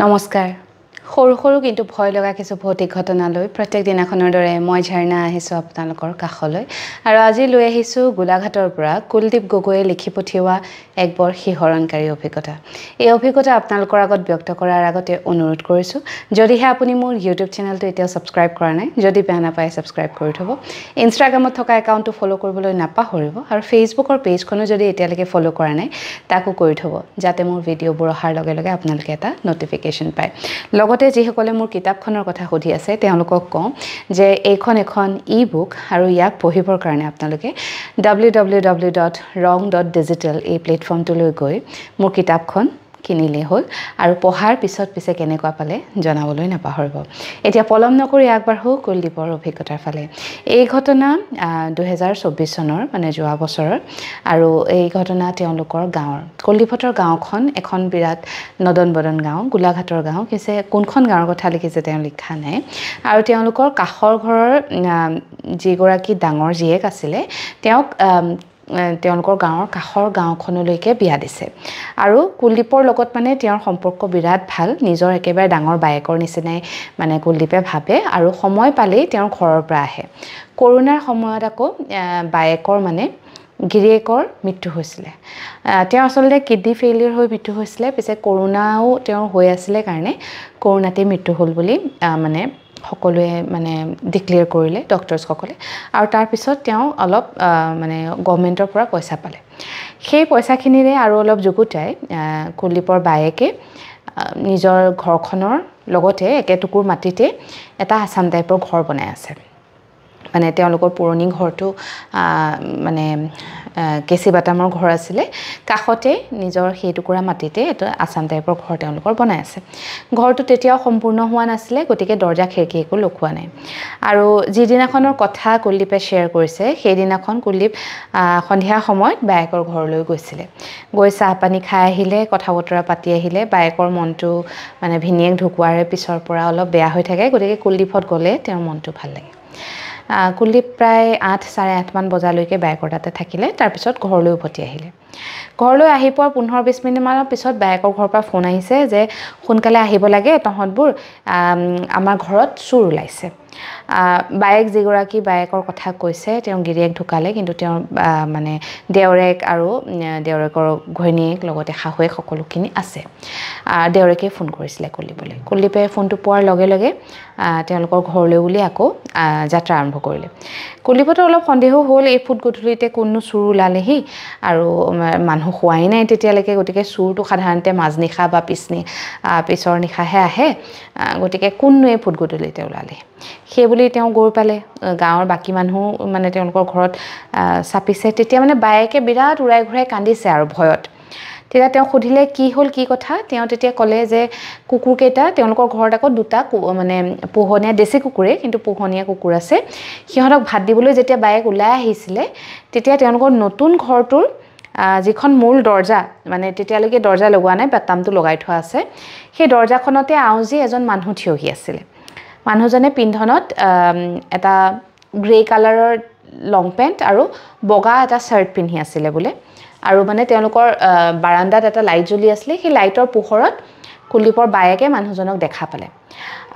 নমস্কাৰ সৰু সৰু কিন্তু ভয় লগা কিছু ভৌতিক ঘটনালৈ প্ৰত্যেক দিনাখনৰ দৰে মই ঝৰ্ণা আহিছোঁ আপোনালোকৰ কাষলৈ আৰু আজি লৈ আহিছোঁ গোলাঘাটৰ পৰা কুলদীপ গগৈয়ে লিখি পঠিওৱা এক বৰ শিহৰণকাৰী অভিজ্ঞতা। এই অভিজ্ঞতা আপোনালোকৰ আগত ব্যক্ত কৰাৰ আগতে অনুৰোধ কৰিছোঁ, যদিহে আপুনি মোৰ ইউটিউব চেনেলটো এতিয়াও ছাবস্ক্ৰাইব কৰা নাই, যদি বেয়া নাপায় ছাবস্ক্ৰাইব কৰি থ'ব। ইনষ্টাগ্ৰামত থকা একাউণ্টটো ফ'ল' কৰিবলৈ নাপাহৰিব আৰু ফেচবুকৰ পেজখনো যদি এতিয়ালৈকে ফ'ল' কৰা নাই তাকো কৰি থ'ব, যাতে মোৰ ভিডিঅ'বোৰ অহাৰ লগে লগে আপোনালোকে এটা ন'টিফিকেশ্যন পায়। লগতে যিসকলে মোৰ কিতাপখনৰ কথা সুধি আছে তেওঁলোকক কওঁ যে এইখন এখন ই-বুক আৰু ইয়াক পঢ়িবৰ কাৰণে আপোনালোকে www.rong.digital এই প্লেটফৰ্মটোলৈ গৈ মোৰ কিতাপখন কিনিলেই হ'ল আৰু পঢ়াৰ পিছে কেনেকুৱা পালে জনাবলৈ নাপাহৰিব। এতিয়া পলম নকৰি আগবাঢ়ো কুলদীপৰ অভিজ্ঞতাৰ ফালে। এই ঘটনা 2024 চনৰ মানে যোৱা বছৰৰ আৰু এই ঘটনা তেওঁলোকৰ গাঁৱৰ। কুলদীপহঁতৰ গাঁওখন এখন বিৰাট নদন বদন গাঁও, গোলাঘাটৰ গাঁও, কিন্তু কোনখন গাঁৱৰ কথা লিখিছে তেওঁ লিখা নাই। আৰু তেওঁলোকৰ কাষৰ ঘৰৰ যিগৰাকী ডাঙৰ জীয়েক আছিলে তেওঁক তেওঁলোকৰ গাঁৱৰ কাষৰ গাঁওখনলৈকে বিয়া দিছে আৰু কুলদীপৰ লগত মানে তেওঁৰ সম্পৰ্ক বিৰাট ভাল, নিজৰ একেবাৰে ডাঙৰ বায়েকৰ নিচিনাই মানে কুলদীপে ভাবে আৰু সময় পালেই তেওঁৰ ঘৰৰ পৰা আহে। কৰোণাৰ সময়ত আকৌ বায়েকৰ মানে গিৰিয়েকৰ মৃত্যু হৈছিলে। তেওঁ আচলতে কিডনি ফেইলিয়ৰ হৈ মৃত্যু হৈছিলে, পিছে কৰোণাও তেওঁৰ হৈ আছিলে কাৰণে কৰোণাতে মৃত্যু হ'ল বুলি মানে সকলোৱে মানে ডিক্লেয়াৰ কৰিলে ডক্টৰছসকলে আৰু তাৰপিছত তেওঁ অলপ মানে গভৰ্ণমেণ্টৰ পৰা পইচা পালে। সেই পইচাখিনিৰে আৰু অলপ যুগুতাই কুলদীপৰ বায়েকে নিজৰ ঘৰখনৰ লগতে একেটুকুৰ মাটিতে এটা আছাম টাইপৰ ঘৰ বনাই আছে। মানে তেওঁলোকৰ পুৰণি ঘৰটো মানে কেচি বাটামৰ ঘৰ আছিলে, কাষতে নিজৰ সেই টুকুৰা মাটিতে এটা আছাম টাইপৰ ঘৰ তেওঁলোকৰ বনাই আছে। ঘৰটো তেতিয়াও সম্পূৰ্ণ হোৱা নাছিলে, গতিকে দৰ্জা খিৰিকী একো লগোৱা নাই। আৰু যিদিনাখনৰ কথা কুলদীপে শ্বেয়াৰ কৰিছে সেইদিনাখন কুলদীপ সন্ধিয়া সময়ত বায়েকৰ ঘৰলৈ গৈছিলে। গৈ চাহ পানী খাই আহিলে, কথা বতৰা পাতি আহিলে। বায়েকৰ মনটো মানে ভিনীয়েক ঢুকোৱাৰে পিছৰ পৰা অলপ বেয়া হৈ থাকে, গতিকে কুলদীপহঁত গ'লে তেওঁৰ মনটো ভাল লাগে। কুলদীপ প্ৰায় 8-8:30 মান বজালৈকে বায়েকৰ তাতে থাকিলে, তাৰপিছত ঘৰলৈ উভতি আহিলে। ঘৰলৈ আহি পোৱাৰ 15-20 মিনিটমানৰ পিছত বায়েকৰ ঘৰৰ পৰা ফোন আহিছে যে সোনকালে আহিব লাগে তহঁতবোৰ, আমাৰ ঘৰত চোৰ ওলাইছে। বায়েক যিগৰাকী বায়েকৰ কথা কৈছে তেওঁ গিৰিয়েক ঢুকালে, কিন্তু তেওঁৰ মানে দেওৰেক আৰু দেওৰেকৰ ঘৈণীয়েক লগতে শাহুৱেক সকলোখিনি আছে। দেওৰেকে ফোন কৰিছিলে কুলদীপলৈ। কুলদীপে ফোনটো পোৱাৰ লগে লগে তেওঁলোকৰ ঘৰলৈ বুলি আকৌ যাত্ৰা আৰম্ভ কৰিলে। কুলদীপতো অলপ সন্দেহো হ'ল, এই ফুট গধূলিতে কোননো চোৰ ওলালেহি আৰু মানুহ শোৱাই নাই তেতিয়ালৈকে, গতিকে চোৰটো সাধাৰণতে মাজনিশা বা পিছৰ নিশাহে আহে, গতিকে কোননো এই ফুট গধূলিতে ওলালে। সেইবুলি তেওঁ গৈ পালে। গাঁৱৰ বাকী মানুহ মানে তেওঁলোকৰ ঘৰত চাপিছে। তেতিয়া মানে বায়েকে বিৰাট উৰাই ঘূৰাই কান্দিছে আৰু ভয়ত। তেতিয়া তেওঁ সুধিলে কি হ'ল কি কথা। তেওঁ তেতিয়া ক'লে যে কুকুৰকেইটা তেওঁলোকৰ ঘৰত আকৌ দুটা মানে পোহনীয়া দেশী কুকুৰে, কিন্তু পোহনীয়া কুকুৰ আছে। সিহঁতক ভাত দিবলৈ যেতিয়া বায়েক ওলাই আহিছিলে তেতিয়া তেওঁলোকৰ নতুন ঘৰটোৰ যিখন মূল দৰ্জা, মানে তেতিয়ালৈকে দৰ্জা লগোৱা নাই, বাটামটো লগাই থোৱা আছে, সেই দৰ্জাখনতে আউজি এজন মানুহ থিয়হি আছিলে। মানুহজনে পিন্ধনত এটা গ্ৰে কালাৰৰ লং পেণ্ট আৰু বগা এটা শ্বাৰ্ট পিন্ধি আছিলে বোলে। আৰু মানে তেওঁলোকৰ বাৰাণ্ডাত এটা লাইট জ্বলি আছিলে, সেই লাইটৰ পোহৰত কুলদীপৰ বায়েকে মানুহজনক দেখা পালে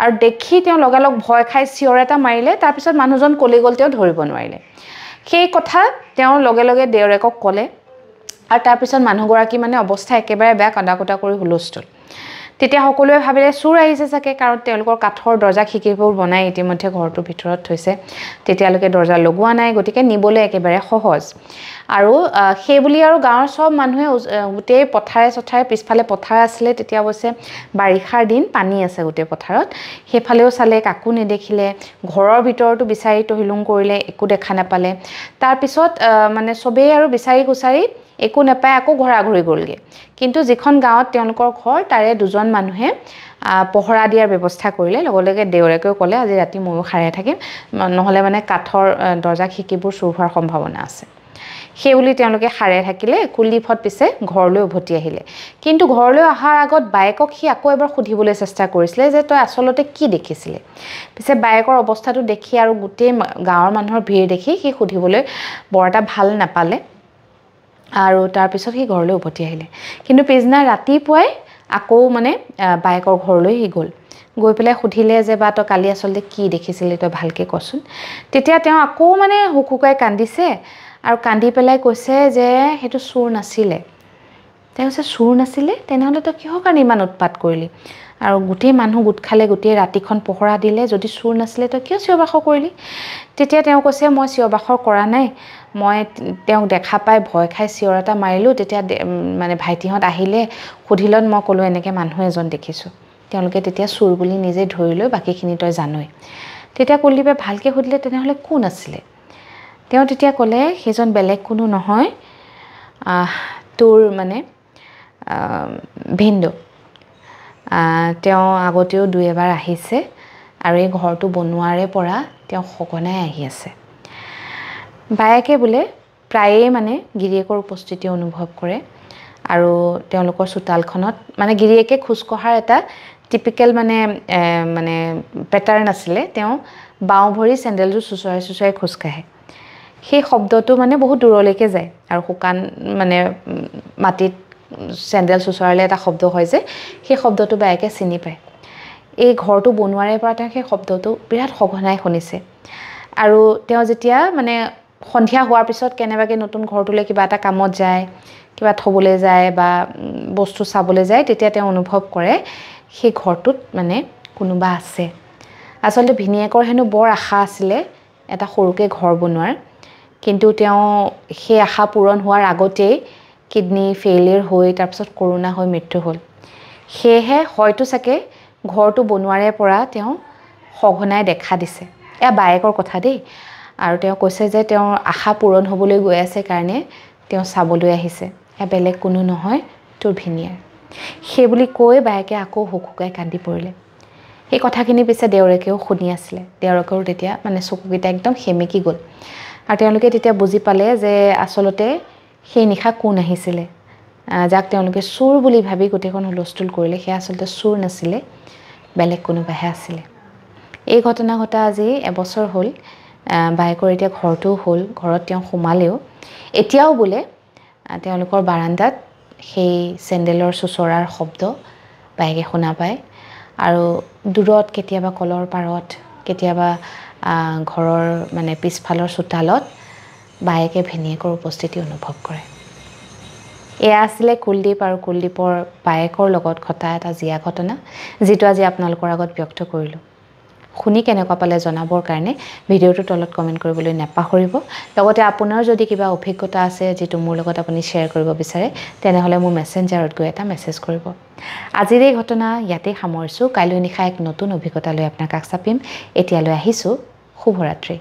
আৰু দেখি তেওঁ লগালগ ভয় খাই চিঞৰ এটা মাৰিলে। তাৰপিছত মানুহজন ক'লৈ গ'ল তেওঁ ধৰিব নোৱাৰিলে। সেই কথা তেওঁ লগে লগে দেওৰেকক ক'লে আৰু তাৰপিছত মানুহগৰাকী মানে অৱস্থা একেবাৰে বেয়া, কান্দা কুটা কৰি হুলস্থুল। তেতিয়া সকলোৱে ভাবিলে চোৰ আহিছে চাগে, কাৰণ তেওঁলোকৰ কাঠৰ দৰ্জা খিৰিকীবোৰ বনাই ইতিমধ্যে ঘৰটোৰ ভিতৰত থৈছে, তেতিয়ালৈকে দৰ্জা লগোৱা নাই, গতিকে নিবলৈ একেবাৰে সহজ। আৰু সেইবুলি আৰু গাঁৱৰ চব মানুহে গোটেই পথাৰে পিছফালে পথাৰ আছিলে, তেতিয়া অৱশ্যে বাৰিষাৰ দিন, পানী আছে গোটেই পথাৰত, সেইফালেও চালে, কাকো নেদেখিলে। ঘৰৰ ভিতৰতো বিচাৰি তহিলুং কৰিলে, একো দেখা নাপালে। তাৰপিছত মানে চবেই আৰু বিচাৰি কুচাৰি একো নাপায় আকৌ ঘূৰি গ'লগৈ। কিন্তু যিখন গাঁৱত তেওঁলোকৰ ঘৰ তাৰে দুজন মানুহে পহৰা দিয়াৰ ব্যৱস্থা কৰিলে। লগে লগে দেওৰেকেও ক'লে আজি ৰাতি ময়ো সাৰে থাকিম, নহ'লে মানে কাঠৰ দৰ্জা খিৰিকীবোৰ চুৰ হোৱাৰ সম্ভাৱনা আছে। সেইবুলি তেওঁলোকে সাৰে থাকিলে। কুলদীপহঁত পিছে ঘৰলৈ উভতি আহিলে। কিন্তু ঘৰলৈ অহাৰ আগত বায়েকক সি আকৌ এবাৰ সুধিবলৈ চেষ্টা কৰিছিলে যে তই আচলতে কি দেখিছিলি। পিছে বায়েকৰ অৱস্থাটো দেখি আৰু গোটেই গাঁৱৰ মানুহৰ ভিৰ দেখি সি সুধিবলৈ বৰ এটা ভাল নাপালে আৰু তাৰপিছত সি ঘৰলৈ উভতি আহিলে। কিন্তু পিছদিনা ৰাতিপুৱাই আকৌ মানে বায়েকৰ ঘৰলৈ সি গ'ল গৈ পেলাই সুধিলে যে বা তই কালি আচলতে কি দেখিছিলি তই ভালকৈ কচোন তেতিয়া তেওঁ আকৌ মানে হুকুকাই কান্দিছে আৰু কান্দি পেলাই কৈছে যে সেইটো চোৰ নাছিলে তেওঁ কৈছে চোৰ নাছিলে তেনেহ'লে তই কিহৰ কাৰণে ইমান উৎপাত কৰিলি আৰু গোটেই মানুহ গোট খালে গোটেই ৰাতিখন পহৰা দিলে যদি চোৰ নাছিলে তই কিয় চিঞৰ বাখৰ কৰিলি তেতিয়া তেওঁ কৈছে মই চিঞৰ বাখৰ কৰা নাই মই তেওঁক দেখা পাই ভয় খাই চিঞৰ এটা মাৰিলোঁ তেতিয়া মানে ভাইটিহঁত আহিলে সুধিলত মই ক'লোঁ এনেকৈ মানুহ এজন দেখিছোঁ তেওঁলোকে তেতিয়া চোৰ বুলি নিজে ধৰি লৈ বাকীখিনি তই জানই তেতিয়া কুলদীপে ভালকৈ সুধিলে তেনেহ'লে কোন আছিলে তেওঁ তেতিয়া ক'লে সেইজন বেলেগ কোনো নহয় তোৰ মানে ভিনদেউ তেওঁ আগতেও দুই এবাৰ আহিছে আৰু এই ঘৰটো বনোৱাৰে পৰা তেওঁ সঘনাই আহি আছে বায়েকে বোলে প্ৰায়ে মানে গিৰিয়েকৰ উপস্থিতি অনুভৱ কৰে আৰু তেওঁলোকৰ চোতালখনত মানে গিৰিয়েকে খোজ কঢ়াৰ এটা টিপিকেল মানে মানে পেটাৰ্ণ আছিলে তেওঁ বাওঁ ভৰি চেণ্ডেলযোৰ চুচৰাই চুচৰাই খোজ কাঢ়ে সেই শব্দটো মানে বহুত দূৰলৈকে যায় আৰু শুকান মানে মাটিত চেণ্ডেল চুচৰালে এটা শব্দ হয় যে সেই শব্দটো বায়েকে চিনি পায় এই ঘৰটো বনোৱাৰে পৰা তেওঁ সেই শব্দটো বিৰাট সঘনাই শুনিছে আৰু তেওঁ যেতিয়া মানে সন্ধিয়া হোৱাৰ পিছত কেনেবাকৈ নতুন ঘৰটোলৈ কিবা এটা কামত যায় কিবা থ'বলৈ যায় বা বস্তু চাবলৈ যায় তেতিয়া তেওঁ অনুভৱ কৰে সেই ঘৰটোত মানে কোনোবা আছে আচলতে ভিনিয়েকৰ হেনো বৰ আশা আছিলে এটা সৰুকৈ ঘৰ বনোৱাৰ কিন্তু তেওঁ সেই আশা পূৰণ হোৱাৰ আগতেই কিডনি ফেইলিয়াৰ হৈ তাৰপিছত কৰোণা হৈ মৃত্যু হ'ল সেয়েহে হয়তো চাগে ঘৰটো বনোৱাৰে পৰা তেওঁ সঘনাই দেখা দিছে এয়া বায়েকৰ কথা দেই আৰু তেওঁ কৈছে যে তেওঁৰ আশা পূৰণ হ'বলৈ গৈ আছে কাৰণে তেওঁ চাবলৈ আহিছে এয়া বেলেগ কোনো নহয় তোৰ ভিনিয়েৰ সেই বুলি কৈ বায়েকে আকৌ হুকুকাই কান্দি পৰিলে সেই কথাখিনি পিছে দেউৰেকেও শুনি আছিলে দেউৰেকেও তেতিয়া মানে চকুকেইটা একদম সেমেকি গ'ল আৰু তেওঁলোকে তেতিয়া বুজি পালে যে আচলতে সেই নিশা কোন আহিছিলে যাক তেওঁলোকে চোৰ বুলি ভাবি গোটেইখন হুলস্থুল কৰিলে সেয়া আচলতে চোৰ নাছিলে বেলেগ কোনোবাহে আছিলে এই ঘটনা ঘটা আজি এবছৰ হ'ল বায়েকৰ এতিয়া ঘৰটোও হ'ল ঘৰত তেওঁ সোমালেও এতিয়াও বোলে তেওঁলোকৰ বাৰান্দাত সেই চেণ্ডেলৰ চুচৰাৰ শব্দ বায়েকে শুনা পায় আৰু দূৰত কেতিয়াবা কলৰ পাৰত কেতিয়াবা ঘৰৰ মানে পিছফালৰ চোতালত বায়েকে ভিনিয়েকৰ উপস্থিতি অনুভৱ কৰে এয়া আছিলে কুলদীপ আৰু কুলদীপৰ বায়েকৰ লগত ঘটা এটা জীয়া ঘটনা যিটো আজি আপোনালোকৰ আগত ব্যক্ত কৰিলোঁ শুনি কেনেকুৱা পালে জনাবৰ কাৰণে ভিডিঅ'টোৰ তলত কমেণ্ট কৰিবলৈ নাপাহৰিব লগতে আপোনাৰ যদি কিবা অভিজ্ঞতা আছে যিটো মোৰ লগত আপুনি শ্বেয়াৰ কৰিব বিচাৰে তেনেহ'লে মোৰ মেছেঞ্জাৰত গৈ এটা মেছেজ কৰিব আজিৰ এই ঘটনা ইয়াতেই সামৰিছোঁ কাইলৈ নিশা এক নতুন অভিজ্ঞতা লৈ আপোনাক কাষ চাপিম এতিয়ালৈ আহিছোঁ শুভৰাত্ৰি